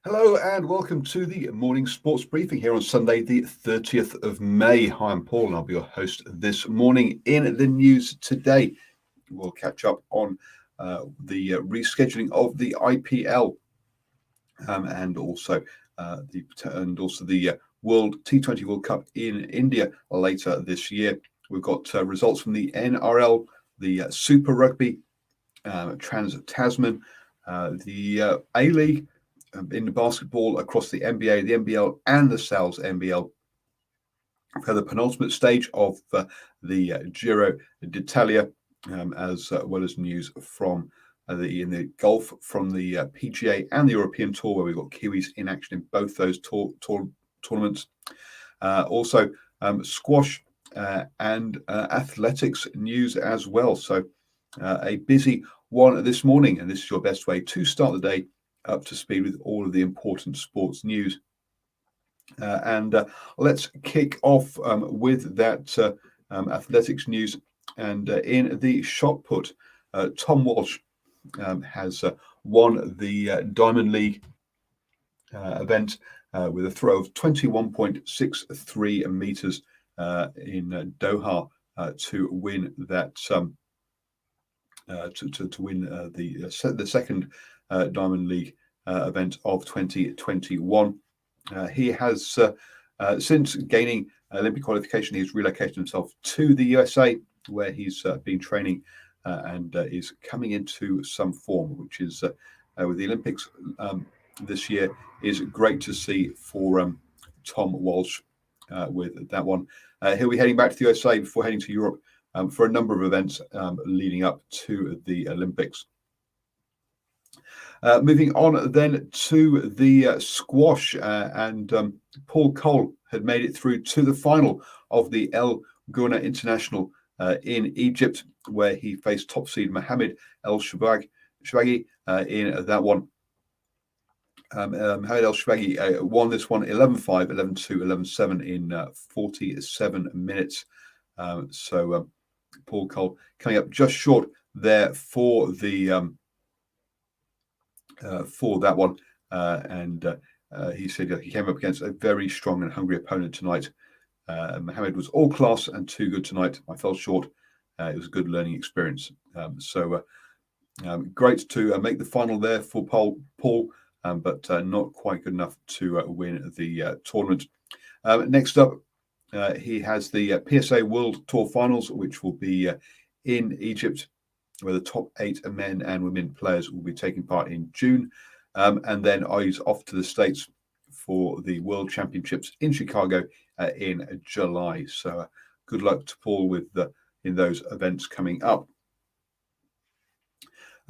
Hello and welcome to the morning sports briefing here on Sunday, the 30th of May. Hi, I'm Paul and I'll be your host this morning. In the news today, we'll catch up on the rescheduling of the IPL and also the World T20 World Cup in India later this year. We've got results from the NRL, the Super Rugby, Trans-Tasman, the A-League, in the basketball across the NBA, the NBL, and the Sal's NBL. For the penultimate stage of the Giro d'Italia, as well as news from in the golf from the PGA and the European Tour, where we've got Kiwis in action in both those tournaments. Also, squash and athletics news as well. So a busy one this morning, and this is your best way to start the day up to speed with all of the important sports news. Let's kick off with that athletics news. And in the shot put, Tom Walsh has won the Diamond League event with a throw of 21.63 meters in Doha to win that to win the second Diamond League event of 2021. He has since gaining Olympic qualification, he's relocated himself to the USA, where he's been training and is coming into some form, which is with the Olympics this year is great to see for Tom Walsh with that one. He'll be heading back to the USA before heading to Europe for a number of events leading up to the Olympics. Moving on then to the squash, and Paul Cole had made it through to the final of the El Gouna International in Egypt, where he faced top seed Mohamed El Shorbagy in that one. Mohamed El Shorbagy won this one 11-5, 11-2, 11-7 in 47 minutes. So Paul Cole coming up just short there for the for that one, and he said he came up against a very strong and hungry opponent tonight. Mohamed was all class and too good tonight. I fell short. It was a good learning experience. Great to make the final there for Paul, but not quite good enough to win the tournament. Next up, he has the PSA World Tour Finals, which will be in Egypt, where the top 8 men and women players will be taking part in June. And then he's off to the States for the World Championships in Chicago in July. So good luck to Paul with in those events coming up.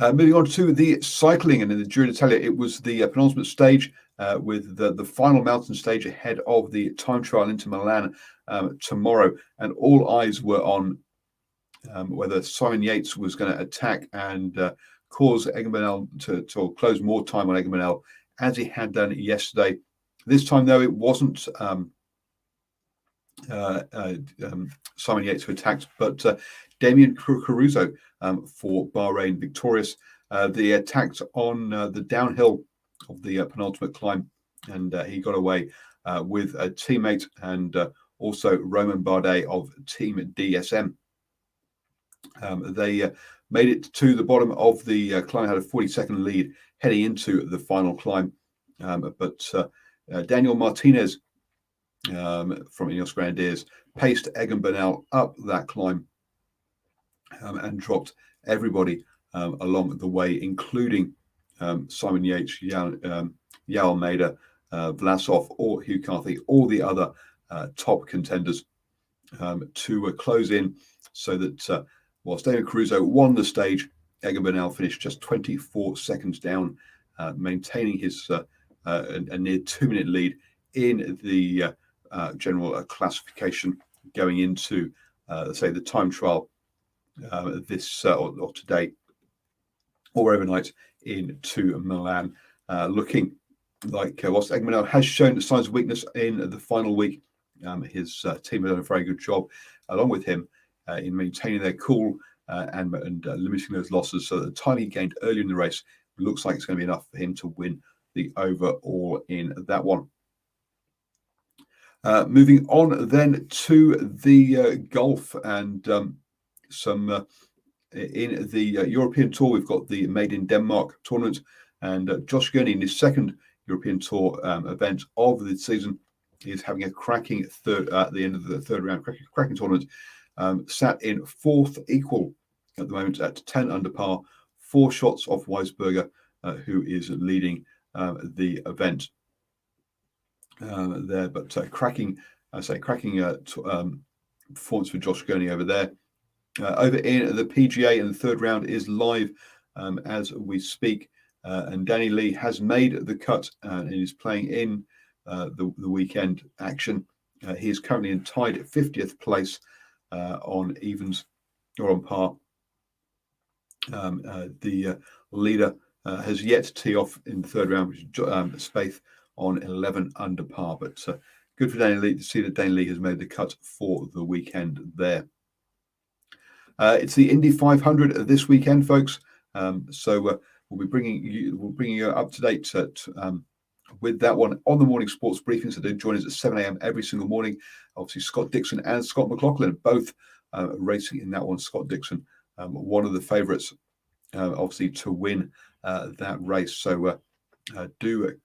Moving on to the cycling, and in the Giro d'Italia, it was the penultimate stage with the final mountain stage ahead of the time trial into Milan tomorrow. And all eyes were on whether Simon Yates was going to attack and cause Egan Bernal to close more time on Egan Bernal, as he had done yesterday. This time, though, it wasn't Simon Yates who attacked, but Damian Caruso for Bahrain victorious. They attacked on the downhill of the penultimate climb, and he got away with a teammate and also Romain Bardet of Team DSM. They made it to the bottom of the climb, had a 40-second lead heading into the final climb. But Daniel Martinez from Ineos Grenadiers paced Egan Bernal up that climb and dropped everybody along the way, including Simon Yates, Yao Almeida, Vlasov, or Hugh Carthy, all the other top contenders to close in, so that whilst Damian Caruso won the stage, Egan Bernal finished just 24 seconds down, maintaining his a near 2-minute lead in the general classification going into, say, the time trial this or today or overnight into Milan. Looking like whilst Egan Bernal has shown signs of weakness in the final week, his team have done a very good job, along with him, in maintaining their cool and limiting those losses. So the time he gained earlier in the race looks like it's going to be enough for him to win the overall in that one. Moving on then to the golf and some in the European Tour. We've got the Made in Denmark tournament, and Josh Gurney in his second European Tour event of the season is having a cracking third at the end of the third round, cracking tournament. Sat in fourth equal at the moment at 10 under par, 4 shots off Weisberger, who is leading the event there. But cracking performance for Josh Gurney over there. Over in the PGA, and the third round is live as we speak. And Danny Lee has made the cut and is playing in the weekend action. He is currently in tied 50th place on evens or on par. The leader has yet to tee off in the third round, which is Spaeth on 11 under par. But good for Danny Lee to see that Danny Lee has made the cut for the weekend there. It's the Indy 500 this weekend, folks. So we'll be bringing you up to date with that one on the morning sports briefing. So do join us at 7 a.m. every single morning. Obviously, Scott Dixon and Scott McLaughlin both racing in that one. Scott Dixon, one of the favourites, obviously, to win that race. So do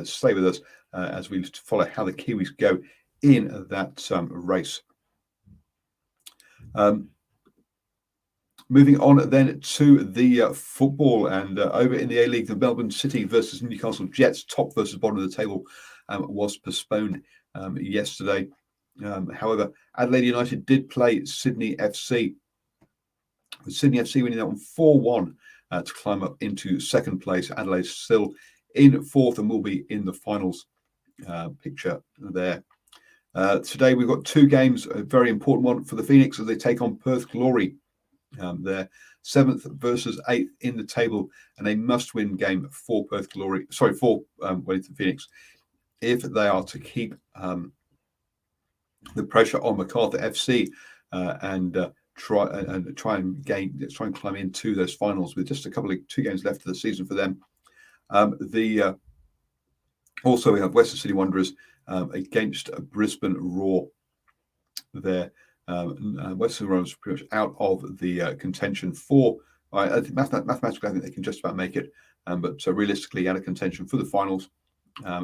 stay with us as we follow how the Kiwis go in that race. Moving on then to the football, and over in the A-League, the Melbourne City versus Newcastle Jets, top versus bottom of the table, was postponed yesterday. However, Adelaide United did play Sydney FC, with Sydney FC winning that one 4-1 to climb up into second place. Adelaide still in fourth and will be in the finals picture there. Today we've got 2 games, a very important one for the Phoenix as they take on Perth Glory. They're 7th versus 8th in the table, and a must-win game for Perth Glory. For Wellington Phoenix, if they are to keep the pressure on Macarthur FC and try and climb into those finals with just 2 games left of the season for them. Also we have Western City Wanderers against Brisbane Roar there. Western Wanderers are pretty much out of the contention for. I think mathematically, I think they can just about make it, but realistically, out of contention for the finals.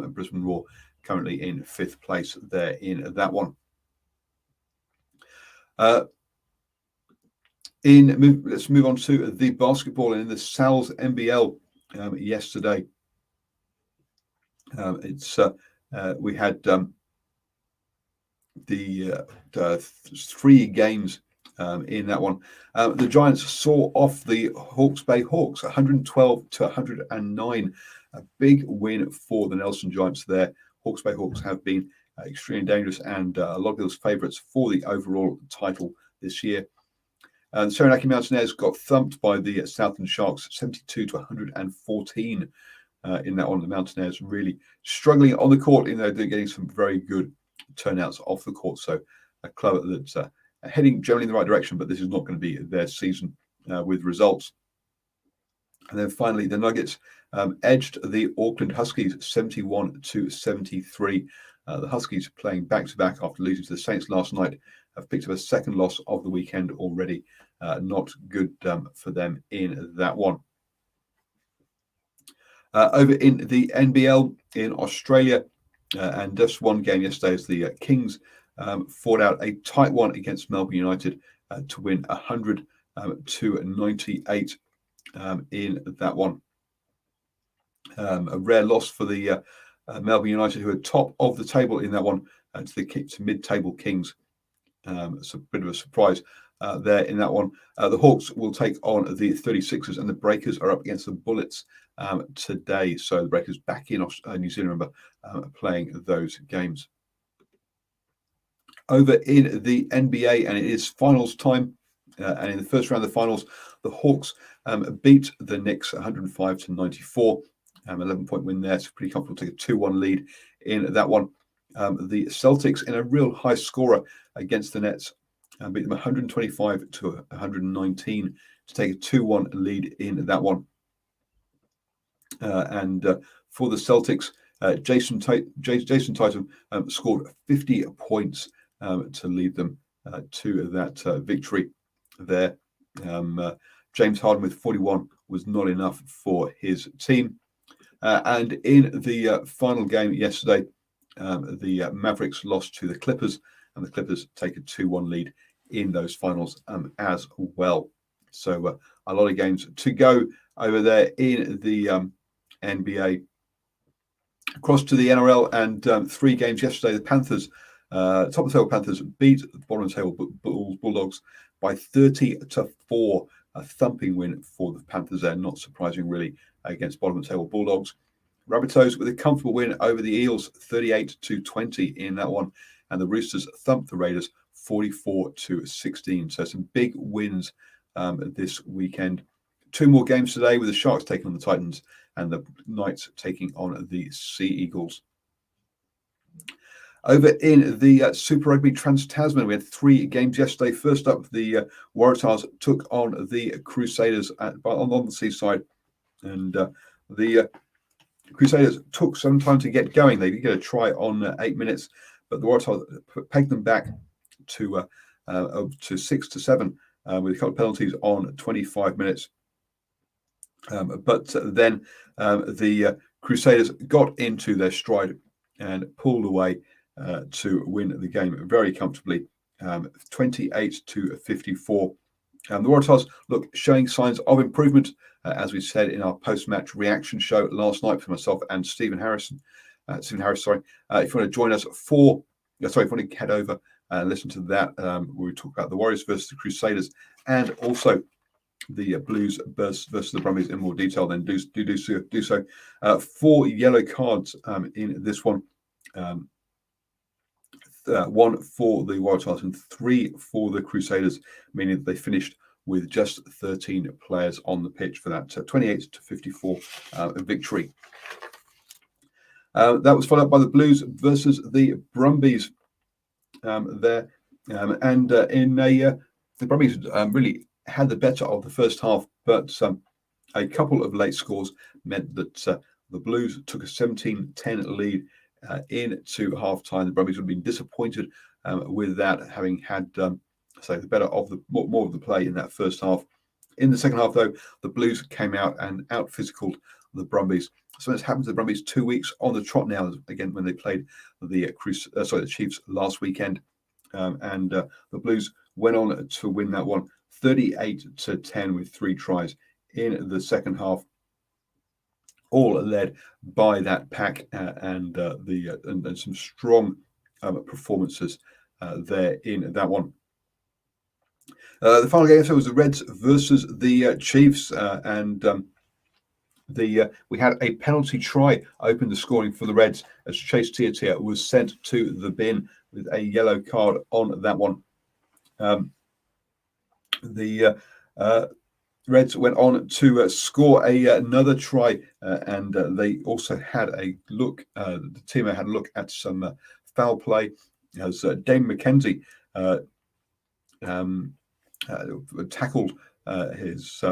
Brisbane Roar currently in 5th place there in that one. Let's move on to the basketball in the Sal's NBL yesterday. We had the 3 games in that one. The Giants saw off the Hawke's Bay Hawks 112-109. A big win for the Nelson Giants there. Hawke's Bay Hawks have been extremely dangerous and a lot of those favourites for the overall title this year. The Serenaki Mountaineers got thumped by the Southland Sharks 72-114 in that one. The Mountaineers really struggling on the court, even though they're getting some very good turnouts off the court. So a club that's heading generally in the right direction, but this is not going to be their season with results. And then finally, the Nuggets edged the Auckland Huskies 71-73. The Huskies playing back-to-back after losing to the Saints last night have picked up a second loss of the weekend already. Not good for them in that one. Over in the NBL in Australia, and just one game yesterday as the Kings fought out a tight one against Melbourne United to win 100-98 in that one. A rare loss for the Melbourne United, who are top of the table in that one, to mid-table Kings. It's a bit of a surprise there in that one. The Hawks will take on the 36ers, and the Breakers are up against the Bullets today. So the Breakers back in New Zealand, remember, playing those games. Over in the NBA, and it is finals time. And in the first round of the finals, the Hawks beat the Knicks 105-94. 11-point win there. It's pretty comfortable to take a 2-1 lead in that one. The Celtics, in a real high scorer against the Nets, beat them 125-119 to take a 2-1 lead in that one. And for the Celtics, Jason Tatum scored 50 points to lead them to that victory there. James Harden with 41 was not enough for his team. And in the final game yesterday, the Mavericks lost to the Clippers, and the Clippers take a 2-1 lead in those finals as well. So a lot of games to go over there in the NBA. Across to the NRL, and 3 games yesterday. The Panthers, top of the table Panthers, beat the bottom of the table Bulldogs by 30-4. A thumping win for the Panthers there, not surprising really, against bottom of the table Bulldogs. Rabbitohs with a comfortable win over the Eels, 38-20 in that one. And the Roosters thumped the Raiders 44-16. So some big wins this weekend. 2 more games today, with the Sharks taking on the Titans and the Knights taking on the Sea Eagles. Over in the Super Rugby Trans-Tasman, we had 3 games yesterday. First up, the Waratahs took on the Crusaders on the seaside. And the Crusaders took some time to get going. They did get a try on 8 minutes, but the Waratahs pegged them back to 6-7 with a couple of penalties on 25 minutes. But then the Crusaders got into their stride and pulled away to win the game very comfortably, 28-54. The Waratahs look showing signs of improvement, as we said in our post-match reaction show last night for myself and Stephen Harris. If you want to join us if you want to head over and listen to that, where we talk about the Warriors versus the Crusaders, and also the Blues versus the Brumbies in more detail, then do so. 4 yellow cards in this one. 1 for the Waratahs and 3 for the Crusaders, meaning that they finished with just 13 players on the pitch for that 28-54 victory. That was followed up by the Blues versus the Brumbies there. The Brumbies really had the better of the first half, but a couple of late scores meant that the Blues took a 17-10 lead into half-time. The Brumbies would have been disappointed with that, having had the better of the more of the play in that first half. In the second half, though, the Blues came out and out-physicaled the Brumbies. So it's happened to the Brumbies 2 weeks on the trot now, again, when they played the Chiefs last weekend. The Blues went on to win that one 38-10 with 3 tries in the second half, all led by that pack and some strong performances there in that one. The final game was the Reds versus the Chiefs, we had a penalty try open the scoring for the Reds as Chase Tiatia was sent to the bin with a yellow card on that one. The Reds went on to score another try, and they also had a look. The team had a look at some foul play as Dane McKenzie tackled his.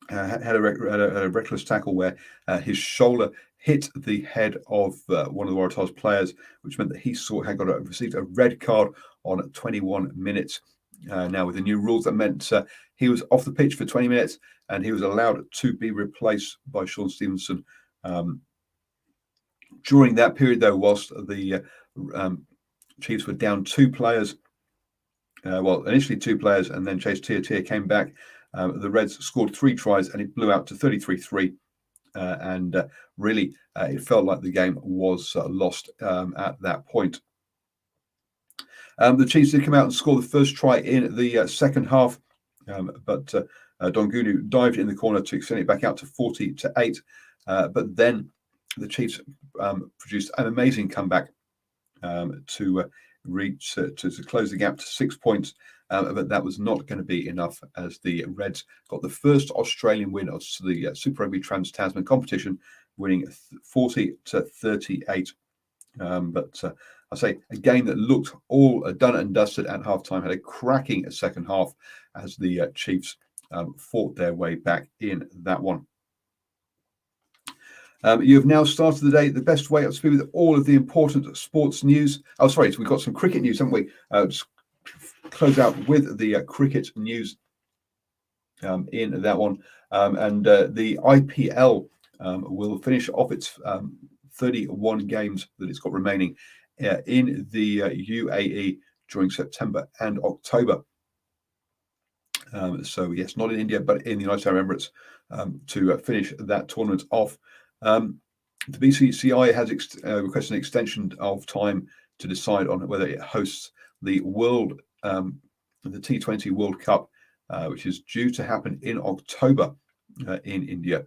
Had a reckless tackle where his shoulder hit the head of one of the Waratahs players, which meant that he received a red card on 21 minutes. Now, with the new rules, that meant he was off the pitch for 20 minutes, and he was allowed to be replaced by Sean Stevenson. During that period, though, whilst the Chiefs were down 2 players, initially 2 players, and then Chase Tiatia came back. The Reds scored 3 tries, and it blew out to 33-3. Really, it felt like the game was lost at that point. The Chiefs did come out and score the first try in the second half, but Dongunu dived in the corner to extend it back out to 40-8. But then the Chiefs produced an amazing comeback to close the gap to 6 points. But that was not going to be enough, as the Reds got the first Australian win of the Super Rugby Trans-Tasman competition, winning 40-38. But I say a game that looked all done and dusted at halftime, had a cracking second half as the Chiefs fought their way back in that one. You have now started the day the best way up to speed with all of the important sports news. Oh, sorry, so we've got some cricket news, haven't we? Just close out with the cricket news in that one. And the IPL will finish off its 31 games that it's got remaining in the UAE during September and October. So yes, not in India, but in the United Arab Emirates to finish that tournament off. The BCCI has requested an extension of time to decide on whether it hosts the the T20 World Cup, which is due to happen in October in India.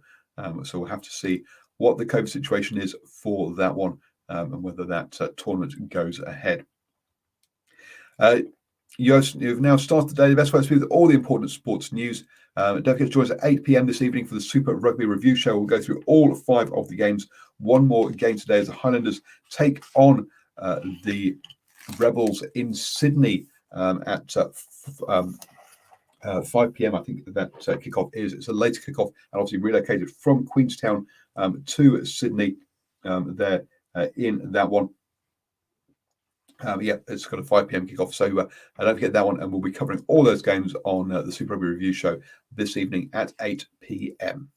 So we'll have to see what the COVID situation is for that one and whether that tournament goes ahead. You've now started the day the best way to speak with all the important sports news. Don't forget to join us at 8 p.m. this evening for the Super Rugby Review Show. We'll go through all 5 of the games. One more game today as the Highlanders take on the Rebels in Sydney at 5 p.m. I think that kickoff is. It's a later kickoff and obviously relocated from Queenstown to Sydney there in that one. It's got a 5 p.m. kickoff, so don't forget that one, and we'll be covering all those games on the Super Rugby Review Show this evening at 8 p.m.